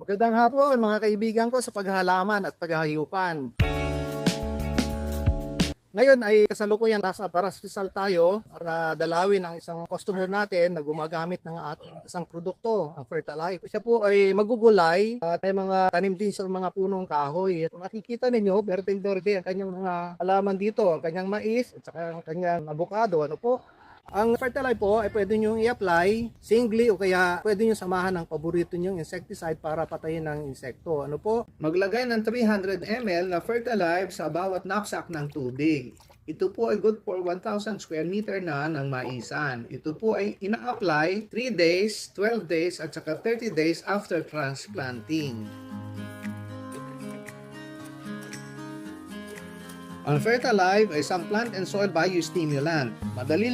Magandang hapon mga kaibigan ko sa paghahalaman at paghahayupan. Ngayon ay kasalukuyan nasa Paras Rizal tayo para dalawin ang isang customer natin na gumagamit ng ating isang produkto, ang Fertilife. Siya po ay magugulay at may mga tanim din sa mga punong kahoy. At makikita ninyo, berde-berde ang kanyang mga halaman dito, ang kanyang mais at saka ang kanyang avocado. Ano po? Ang Fertilife po ay pwede nyo i-apply singly o kaya pwede nyo samahan ng paborito nyong insecticide para patayin ng insekto. Ano po? Maglagay ng 300 ml na Fertilife sa bawat knapsack ng tubig. Ito po ay good for 1,000 square meter na ng maisan. Ito po ay ina-apply 3 days, 12 days at saka 30 days after transplanting. Ang Fertilife ay isang plant and soil biostimulant. Madali lang